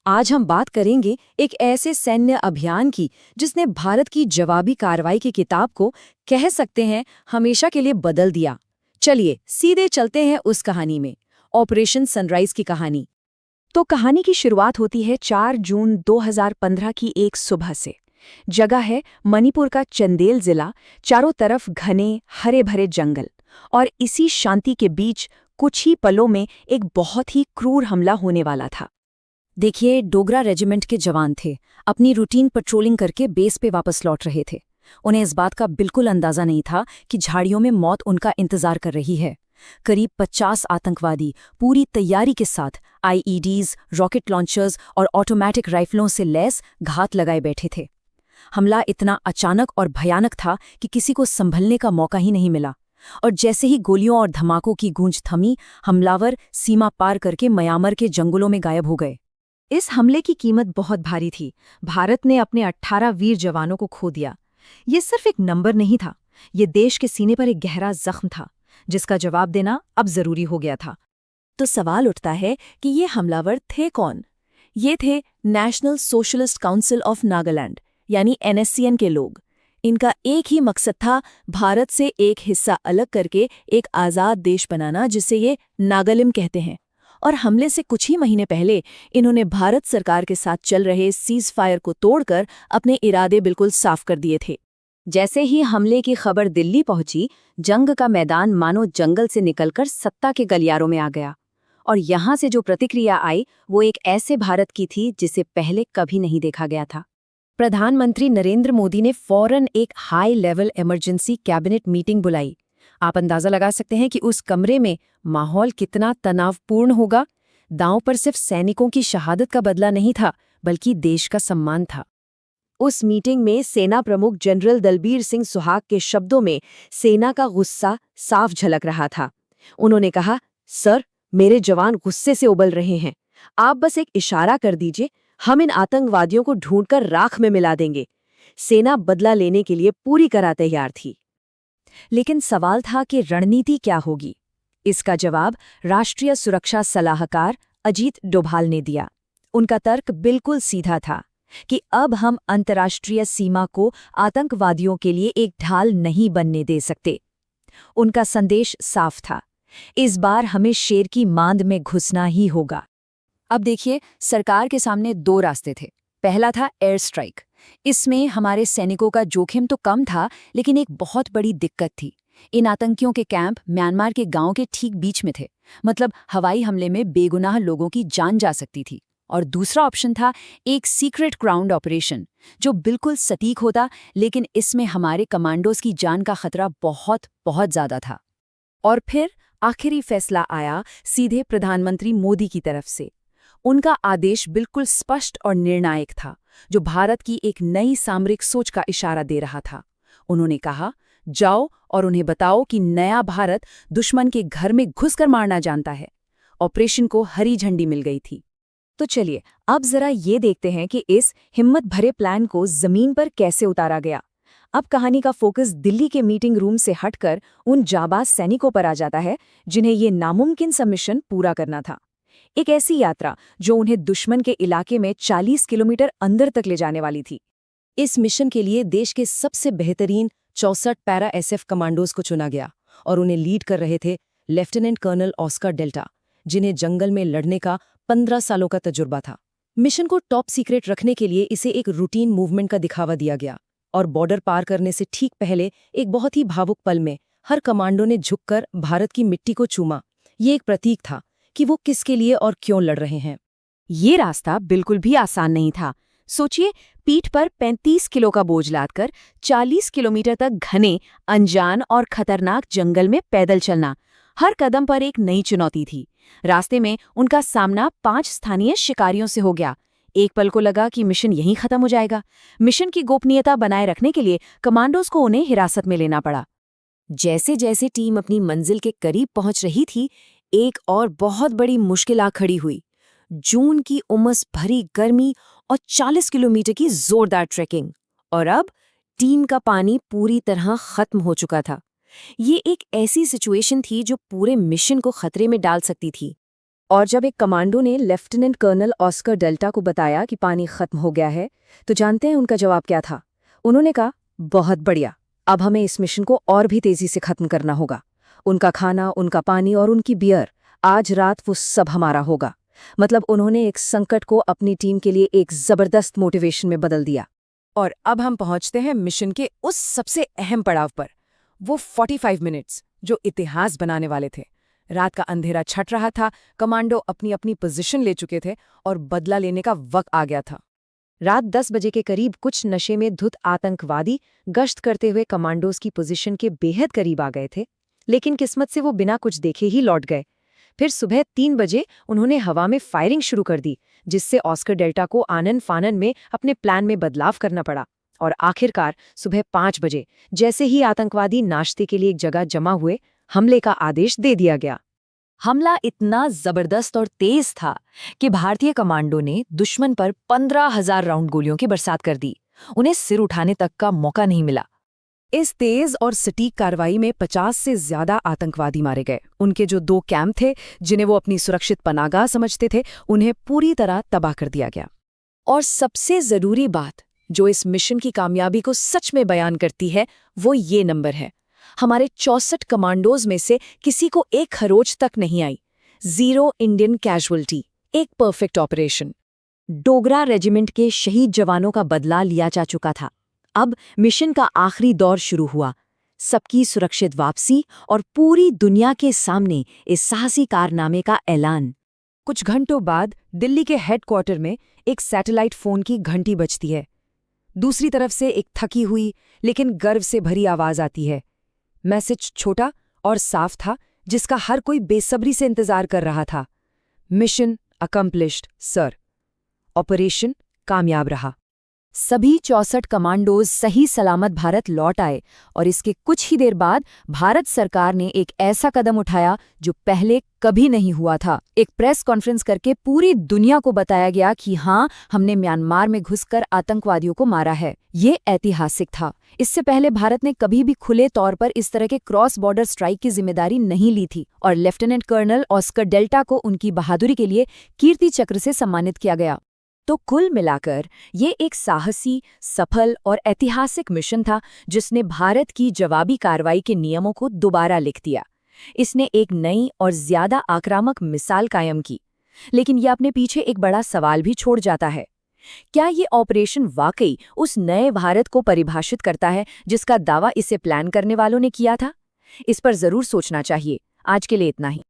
आज हम बात करेंगे एक ऐसे सैन्य अभियान की जिसने भारत की जवाबी कार्रवाई की किताब को कह सकते हैं हमेशा के लिए बदल दिया। चलिए सीधे चलते हैं उस कहानी में, ऑपरेशन सनराइज की कहानी। तो कहानी की शुरुआत होती है 4 जून 2015 की एक सुबह से। जगह है मणिपुर का चंदेल जिला, चारों तरफ घने हरे भरे जंगल। और इसी शांति के बीच कुछ ही पलों में एक बहुत ही क्रूर हमला होने वाला था। देखिए, डोगरा रेजिमेंट के जवान थे, अपनी रूटीन पेट्रोलिंग करके बेस पे वापस लौट रहे थे। उन्हें इस बात का बिल्कुल अंदाजा नहीं था कि झाड़ियों में मौत उनका इंतजार कर रही है। करीब 50 आतंकवादी पूरी तैयारी के साथ आईईडीज, रॉकेट लॉन्चर्स और ऑटोमेटिक राइफलों से लैस घात लगाए बैठे थे। हमला इतना अचानक और भयानक था कि किसी को संभलने का मौका ही नहीं मिला। और जैसे ही गोलियों और धमाकों की गूंज थमी, हमलावर सीमा पार करके म्यांमार के जंगलों में गायब हो गए। इस हमले की कीमत बहुत भारी थी। भारत ने अपने 18 वीर जवानों को खो दिया। ये सिर्फ एक नंबर नहीं था, ये देश के सीने पर एक गहरा जख्म था, जिसका जवाब देना अब जरूरी हो गया था। तो सवाल उठता है कि ये हमलावर थे कौन? ये थे national socialist council of Nagaland, यानी NSCN के लोग। इनका एक ही मकसद था, भारत से एक हिस्सा अलग करके एक आज़ाद देश बनाना, जिसे ये नागालिम कहते हैं। और हमले से कुछ ही महीने पहले इन्होंने भारत सरकार के साथ चल रहे सीज फायर को तोड़कर अपने इरादे बिल्कुल साफ कर दिए थे। जैसे ही हमले की खबर दिल्ली पहुंची, जंग का मैदान मानो जंगल से निकलकर सत्ता के गलियारों में आ गया। और यहाँ से जो प्रतिक्रिया आई वो एक ऐसे भारत की थी जिसे पहले कभी नहीं देखा गया था। प्रधानमंत्री नरेंद्र मोदी ने फौरन एक high level emergency cabinet meeting बुलाई। आप अंदाजा लगा सकते हैं कि उस कमरे में माहौल कितना तनावपूर्ण होगा। दांव पर सिर्फ सैनिकों की शहादत का बदला नहीं था, बल्कि देश का सम्मान था। उस मीटिंग में सेना प्रमुख जनरल दलबीर सिंह सुहाग के शब्दों में सेना का गुस्सा साफ झलक रहा था। उन्होंने कहा, सर, मेरे जवान गुस्से से उबल रहे हैं। आप बस एक इशारा कर दीजिए, हम इन आतंकवादियों को ढूंढकर राख में मिला देंगे। सेना बदला लेने के लिए पूरी तरह तैयार थी। लेकिन सवाल था कि रणनीति क्या होगी? इसका जवाब राष्ट्रीय सुरक्षा सलाहकार अजीत डोभाल ने दिया। उनका तर्क बिल्कुल सीधा था कि अब हम अंतर्राष्ट्रीय सीमा को आतंकवादियों के लिए एक ढाल नहीं बनने दे सकते। उनका संदेश साफ था, इस बार हमें शेर की मांद में घुसना ही होगा। अब देखिए, सरकार के सामने 2 रास्ते थे। पहला था एयर स्ट्राइक। इसमें हमारे सैनिकों का जोखिम तो कम था, लेकिन एक बहुत बड़ी दिक्कत थी। इन आतंकियों के कैंप म्यांमार के गांव के ठीक बीच में थे, मतलब हवाई हमले में बेगुनाह लोगों की जान जा सकती थी। और दूसरा ऑप्शन था एक सीक्रेट ग्राउंड ऑपरेशन, जो बिल्कुल सटीक होता, लेकिन इसमें हमारे कमांडोज की जान का खतरा बहुत बहुत ज्यादा था। और फिर आखिरी फैसला आया सीधे प्रधानमंत्री मोदी की तरफ से। उनका आदेश बिल्कुल स्पष्ट और निर्णायक था, जो भारत की एक नई सामरिक सोच का इशारा दे रहा था। उन्होंने कहा, जाओ और उन्हें बताओ कि नया भारत दुश्मन के घर में घुसकर मारना जानता है। ऑपरेशन को हरी झंडी मिल गई थी। तो चलिए अब जरा ये देखते हैं कि इस हिम्मत भरे प्लान को जमीन पर कैसे उतारा गया। अब कहानी का फोकस दिल्ली के मीटिंग रूम से हटकर उन जाबाज सैनिकों पर आ जाता है, जिन्हें ये नामुमकिन सा मिशन पूरा करना था। एक ऐसी यात्रा जो उन्हें दुश्मन के इलाके में 40 किलोमीटर अंदर तक ले जाने वाली थी। इस मिशन के लिए देश के सबसे बेहतरीन 64 पैरा SF कमांडोज को चुना गया और उन्हें लीड कर रहे थे लेफ्टिनेंट कर्नल ऑस्कर डेल्टा, जिन्हें जंगल में लड़ने का 15 सालों का तजुर्बा था। मिशन को टॉप सीक्रेट रखने के लिए इसे एक रूटीन मूवमेंट का दिखावा दिया गया और बॉर्डर पार करने से ठीक पहले एक बहुत ही भावुक पल में हर कमांडो ने झुककर भारत की मिट्टी को चूमा। ये एक प्रतीक था कि वो किसके लिए और क्यों लड़ रहे हैं। ये रास्ता बिल्कुल भी आसान नहीं था। सोचिए, पीठ पर 35 किलो का बोझ लादकर 40 किलोमीटर तक घने, अनजान और खतरनाक जंगल में पैदल चलना। हर कदम पर एक नई चुनौती थी। रास्ते में उनका सामना 5 स्थानीय शिकारियों से हो गया। एक पल को लगा कि मिशन यहीं खत्म हो जाएगा। मिशन की गोपनीयता बनाए रखने के लिए कमांडोज को उन्हें हिरासत में लेना पड़ा। जैसे जैसे टीम अपनी मंजिल के करीब पहुंच रही थी, एक और बहुत बड़ी मुश्किल आ खड़ी हुई। जून की उमस भरी गर्मी और 40 किलोमीटर की जोरदार ट्रैकिंग। और अब टीम का पानी पूरी तरह खत्म हो चुका था। ये एक ऐसी सिचुएशन थी जो पूरे मिशन को खतरे में डाल सकती थी। और जब एक कमांडो ने लेफ्टिनेंट कर्नल ऑस्कर डेल्टा को बताया कि पानी खत्म हो गया है, तो जानते हैं उनका जवाब क्या था? उन्होंने कहा, बहुत बढ़िया, अब हमें इस मिशन को और भी तेजी से खत्म करना होगा। उनका खाना, उनका पानी और उनकी बियर, आज रात वो सब हमारा होगा। मतलब उन्होंने एक संकट को अपनी टीम के लिए एक जबरदस्त मोटिवेशन में बदल दिया। और अब हम पहुंचते हैं मिशन के उस सबसे अहम पड़ाव पर, वो 45 मिनट्स जो इतिहास बनाने वाले थे। रात का अंधेरा छट रहा था, कमांडो अपनी अपनी पोजीशन ले चुके थे और बदला लेने का वक्त आ गया था। रात 10 बजे के करीब कुछ नशे में धुत आतंकवादी गश्त करते हुए कमांडोज की पोजीशन के बेहद करीब आ गए थे, लेकिन किस्मत से वो बिना कुछ देखे ही लौट गए। फिर सुबह 3 बजे उन्होंने हवा में फायरिंग शुरू कर दी, जिससे ऑस्कर डेल्टा को आनन फानन में अपने प्लान में बदलाव करना पड़ा। और आखिरकार सुबह 5 बजे जैसे ही आतंकवादी नाश्ते के लिए एक जगह जमा हुए, हमले का आदेश दे दिया गया। हमला इतना जबरदस्त और तेज था कि भारतीय कमांडो ने दुश्मन पर 15,000 राउंड गोलियों की बरसात कर दी। उन्हें सिर उठाने तक का मौका नहीं मिला। इस तेज और सटीक कार्रवाई में 50 से ज्यादा आतंकवादी मारे गए। उनके जो 2 कैंप थे, जिन्हें वो अपनी सुरक्षित पनाहगाह समझते थे, उन्हें पूरी तरह तबाह कर दिया गया। और सबसे जरूरी बात जो इस मिशन की कामयाबी को सच में बयान करती है, वो ये नंबर है। हमारे 64 कमांडोज में से किसी को एक खरोच तक नहीं आई। 0 इंडियन कैजुअल्टी, एक परफेक्ट ऑपरेशन। डोगरा रेजिमेंट के शहीद जवानों का बदला लिया जा चुका था। अब मिशन का आखिरी दौर शुरू हुआ, सबकी सुरक्षित वापसी और पूरी दुनिया के सामने इस साहसी कारनामे का ऐलान। कुछ घंटों बाद दिल्ली के हेडक्वार्टर में एक सैटेलाइट फोन की घंटी बजती है। दूसरी तरफ से एक थकी हुई लेकिन गर्व से भरी आवाज आती है। मैसेज छोटा और साफ था, जिसका हर कोई बेसब्री से इंतजार कर रहा था। Mission accomplished sir. ऑपरेशन कामयाब रहा। सभी 64 कमांडोज सही सलामत भारत लौट आए और इसके कुछ ही देर बाद भारत सरकार ने एक ऐसा कदम उठाया जो पहले कभी नहीं हुआ था। एक प्रेस कॉन्फ्रेंस करके पूरी दुनिया को बताया गया कि हाँ, हमने म्यांमार में घुसकर आतंकवादियों को मारा है। ये ऐतिहासिक था। इससे पहले भारत ने कभी भी खुले तौर पर इस तरह के क्रॉस बॉर्डर स्ट्राइक की जिम्मेदारी नहीं ली थी। और लेफ्टिनेंट कर्नल ऑस्कर डेल्टा को उनकी बहादुरी के लिए कीर्ति चक्र से सम्मानित किया गया। तो कुल मिलाकर ये एक साहसी, सफल और ऐतिहासिक मिशन था, जिसने भारत की जवाबी कार्रवाई के नियमों को दोबारा लिख दिया। इसने एक नई और ज्यादा आक्रामक मिसाल कायम की। लेकिन यह अपने पीछे एक बड़ा सवाल भी छोड़ जाता है। क्या ये ऑपरेशन वाकई उस नए भारत को परिभाषित करता है जिसका दावा इसे प्लान करने वालों ने किया था? इस पर जरूर सोचना चाहिए। आज के लिए इतना ही।